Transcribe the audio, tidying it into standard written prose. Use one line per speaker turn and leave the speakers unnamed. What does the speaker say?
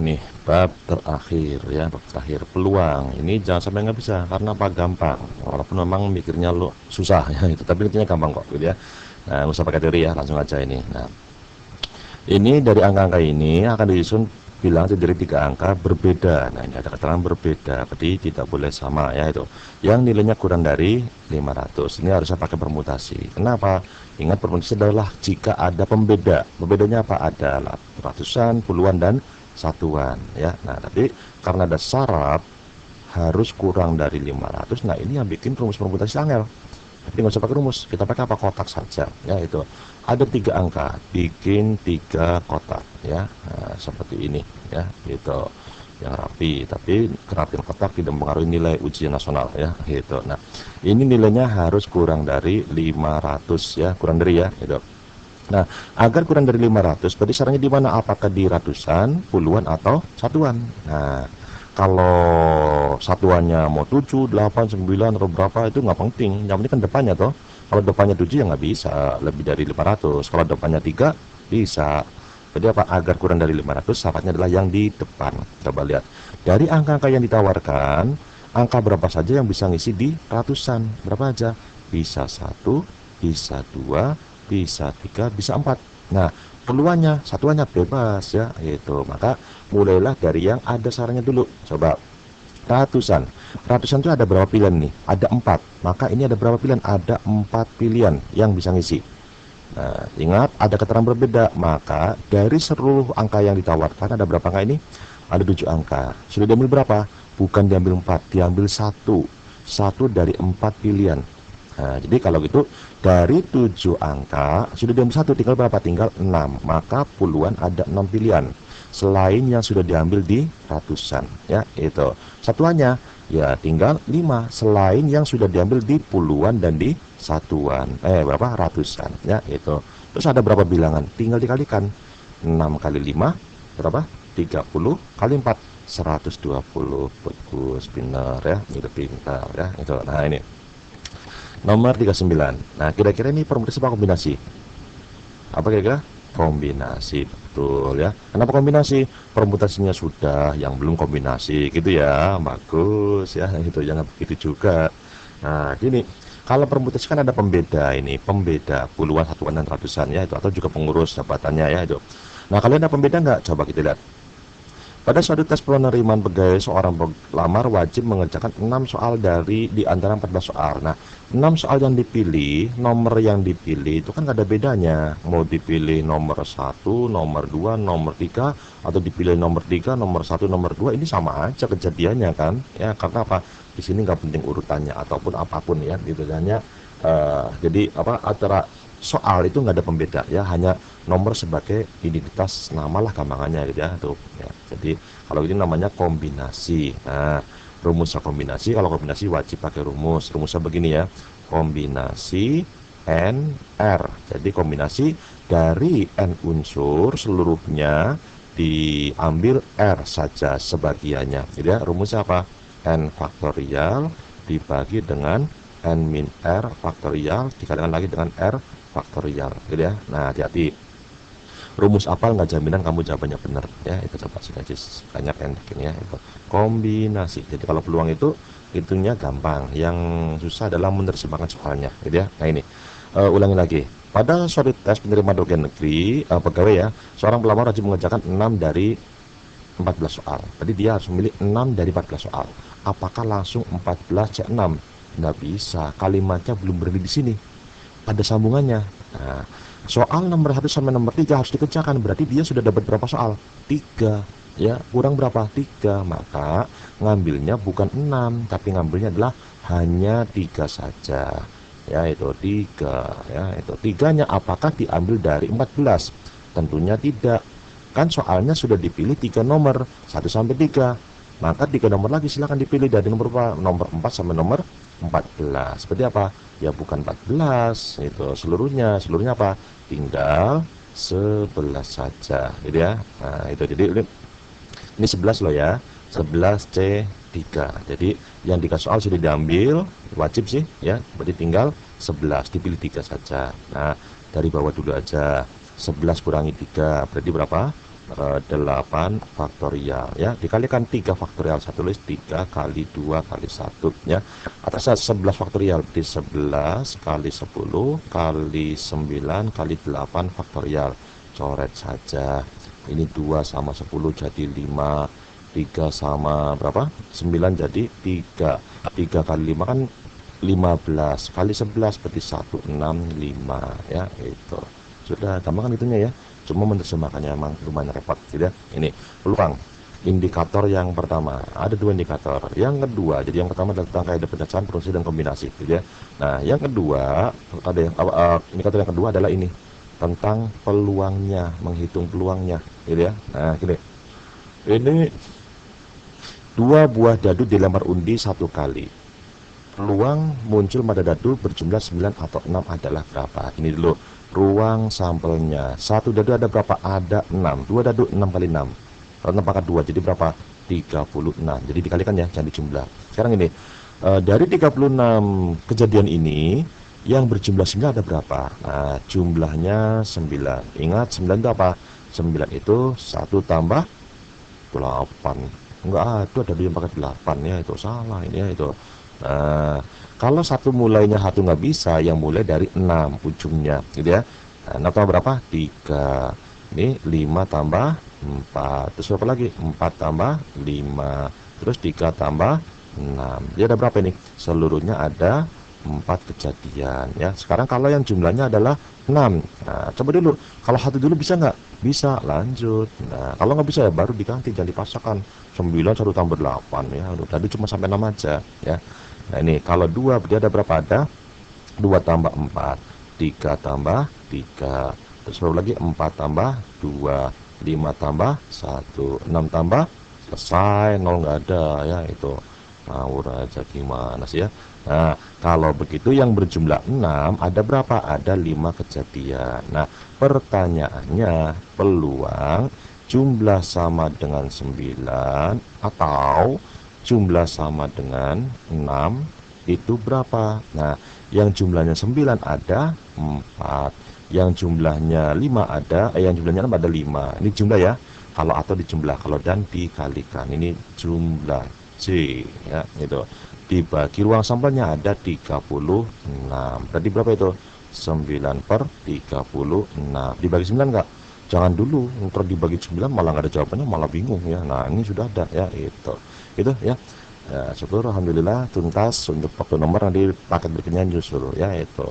ini bab terakhir ya, bab terakhir peluang. Ini jangan sampai nggak bisa, karena apa? Gampang. Walaupun memang mikirnya lo susah ya itu, tapi intinya gampang kok gitu ya. Nah, nggak usah pakai teori ya, langsung aja ini. Nah, ini dari angka-angka ini akan disusun bilang dari 3 angka berbeda. Nah, ini ada keterangan berbeda, berarti tidak boleh sama ya itu. Yang nilainya kurang dari 500. Ini harusnya pakai permutasi. Kenapa? Ingat, permutasi adalah jika ada pembeda. Pembedanya apa? Adalah ratusan, puluhan, dan satuan ya. Nah, tapi karena ada syarat harus kurang dari 500. Nah, ini yang bikin rumus permutasi angel. Jadi nggak usah pakai rumus, kita pakai apa? Kotak saja ya. Itu ada 3 angka, bikin 3 kotak ya. Nah, seperti ini ya, gitu, yang rapi. Tapi kerapian kotak tidak mempengaruhi nilai ujian nasional ya, gitu. Nah, ini nilainya harus kurang dari 500 ya, kurang dari ya gitu. Nah, agar kurang dari 500 berarti sarannya di mana? Apakah di ratusan, puluhan, atau satuan? Nah, kalau satuannya mau 7, 8, 9 atau berapa itu nggak penting. Yang penting kan depannya toh. Kalau depannya 7 ya nggak bisa lebih dari 500. Kalau depannya 3 bisa. Jadi apa? Agar kurang dari 500 syaratnya adalah yang di depan. Coba lihat. Dari angka-angka yang ditawarkan, angka berapa saja yang bisa ngisi di ratusan? Berapa aja? Bisa 1, bisa 2, bisa 3, bisa 4. Nah, peluangnya satuannya bebas ya, itu. Maka mulailah dari yang ada sarannya dulu. Coba ratusan. Ratusan itu ada berapa pilihan nih? Ada 4. Maka ini ada berapa pilihan? Ada 4 pilihan yang bisa ngisi. Nah, ingat ada keterangan berbeda. Maka dari seluruh angka yang ditawarkan ada berapa angka ini? Ada 7 angka. Sudah diambil berapa? Bukan diambil 4, diambil 1. 1 dari 4 pilihan. Nah, jadi kalau gitu dari 7 angka sudah diambil 1, tinggal berapa? Tinggal 6. Maka puluhan ada 6 pilihan selain yang sudah diambil di ratusan ya, itu. Satuannya ya tinggal 5 selain yang sudah diambil di puluhan dan di satuan berapa? Ratusan ya, itu. Terus ada berapa bilangan? Tinggal dikalikan. 6 kali 5 berapa? 30 kali 4 120. Bagus, pintar ya, itu pintar ya, itu. Nah, ini nomor 39. Nah, kira-kira ini permutasi apa kombinasi? Apa kira-kira? Kombinasi, betul ya. Kenapa kombinasi? Permutasinya sudah, yang belum kombinasi gitu ya. Bagus ya, itu jangan begitu juga. Nah, gini, kalau permutasi kan ada pembeda ini, pembeda puluhan, satuan, dan ratusan ya itu, atau juga pengurus jabatannya ya itu. Nah, kalian ada pembeda nggak? Coba kita lihat. Pada suatu tes penerimaan pegawai, seorang pelamar wajib mengerjakan 6 soal di antara 14 soal. Nah, 6 soal yang dipilih, nomor yang dipilih itu kan nggak ada bedanya. Mau dipilih nomor 1, nomor 2, nomor 3, atau dipilih nomor 3, nomor 1, nomor 2, ini sama aja kejadiannya kan? Ya, karena apa? Di sini nggak penting urutannya ataupun apapun ya, gitu hanya jadi apa, antara soal itu nggak ada pembeda ya, hanya nomor sebagai identitas nama lah gampangannya gitu ya tuh ya. Jadi kalau ini namanya kombinasi. Nah, rumusnya kombinasi, kalau kombinasi wajib pakai rumusnya begini ya, kombinasi n r. Jadi kombinasi dari n unsur seluruhnya diambil r saja sebagiannya gitu ya. Rumusnya apa? N faktorial dibagi dengan n min r faktorial dikalikan lagi dengan r faktorial gitu ya. Nah, hati-hati, rumus apal nggak jaminan kamu jawabannya benar ya, itu. Coba sini aja banyak yang bikin ya, itu kombinasi. Jadi kalau peluang itu itunya gampang, yang susah adalah menerjemahkan soalnya gitu ya. Nah, ini ulangi lagi. Pada suatu tes penerimaan pegawai negeri pegawai ya, seorang pelamar wajib mengerjakan 6 dari 14 soal. Jadi dia harus memilih 6 dari 14 soal. Apakah langsung 14 C6? Nggak bisa, kalimatnya belum berhenti di sini, ada sambungannya. Nah, soal nomor 1 sampai nomor 3 harus dikerjakan, berarti dia sudah dapat berapa soal? 3 ya, kurang berapa? 3. Maka ngambilnya bukan 6, tapi ngambilnya adalah hanya 3 saja ya, itu 3 ya, itu. 3-nya apakah diambil dari 14? Tentunya tidak, kan soalnya sudah dipilih 3 nomor 1 sampai 3, maka 3 nomor lagi silahkan dipilih dari nomor berapa? Nomor 4 sampai nomor 14. Seperti apa? Ya bukan 14 itu seluruhnya apa? Tinggal 11 saja gitu ya. Nah, itu. Jadi ini 11 loh ya, 11 C3. Jadi yang dikasih soal sudah diambil, wajib sih ya, berarti tinggal 11, dipilih 3 saja. Nah, dari bawah dulu aja, 11 kurangi 3 berarti berapa? 8 faktorial ya, dikalikan 3 faktorial, saya tulis 3 kali 2 kali 1 ya, atasnya 11 faktorial, berarti 11 kali 10 kali 9 kali 8 faktorial, coret saja. Ini 2 sama 10 jadi 5, 3 sama berapa, 9 jadi 3, 3 kali 5 kan 15 kali 11 berarti 165 ya, itu sudah gampang kan itunya ya, cuma menerjemahkannya emang lumayan repot tidak. Ini peluang indikator yang pertama, ada 2 indikator. Yang kedua, jadi yang pertama adalah tentang kaidah pencacaan, produksi dan kombinasi gitu ya. Nah yang kedua, ada yang indikator yang kedua adalah ini tentang peluangnya, menghitung peluangnya gitu ya. Nah gini, ini 2 buah dadu dilempar undi 1 kali, peluang muncul pada dadu berjumlah 9 atau 6 adalah berapa. Ini dulu ruang sampelnya. 1 dadu ada berapa? Ada 6. 2 dadu 6 kali 6, kalau 6 pangkat 2 jadi berapa? 36. Jadi dikalikan ya, jangan dijumlah. Sekarang ini dari 36 kejadian ini yang berjumlah 9 ada berapa? Nah jumlahnya 9. Ingat 9 itu apa? 9 itu 1 tambah 8. Enggak ada yang pakai 8 ya, itu salah ini ya itu. Nah kalau satu mulainya satu nggak bisa, yang mulai dari 6 ujungnya gitu ya. Nah 6 tambah berapa? 3. Ini 5 tambah 4, terus berapa lagi? 4 tambah 5, terus 3 tambah 6. Jadi ada berapa ini? Seluruhnya ada 4 kejadian ya. Sekarang kalau yang jumlahnya adalah 6, nah coba dulu kalau satu dulu bisa nggak? Bisa, lanjut. Nah kalau nggak bisa ya baru diganti, jangan dipaksakan 9 1 tambah 8 ya. Tadi cuma sampai 6 aja ya. Nah ini kalau 2 dia ada berapa? Ada 2 tambah 4, 3 tambah 3, terus berapa lagi? 4 tambah 2, 5 tambah 1, 6 tambah, selesai. 0 nggak ada ya, itu ngawur aja gimana sih ya. Nah kalau begitu yang berjumlah 6 ada berapa? Ada 5 kejadian. Nah pertanyaannya, peluang jumlah sama dengan 9 atau jumlah sama dengan 6 itu berapa? Nah yang jumlahnya 9 ada 4, yang jumlahnya 5 ada, yang jumlahnya 6 ada 5. Ini jumlah ya, kalau atau dijumlah, kalau dan dikalikan. Ini jumlah C ya, itu dibagi ruang sampelnya ada 36. Tadi berapa itu? 9 per 36 dibagi 9 enggak? Jangan dulu, ntar dibagi 9 malah nggak ada jawabannya, malah bingung ya. Nah ini sudah ada ya, itu ya. Ya syukur alhamdulillah tuntas. Untuk waktu nomor nanti paket berikutnya nyusul ya, itu.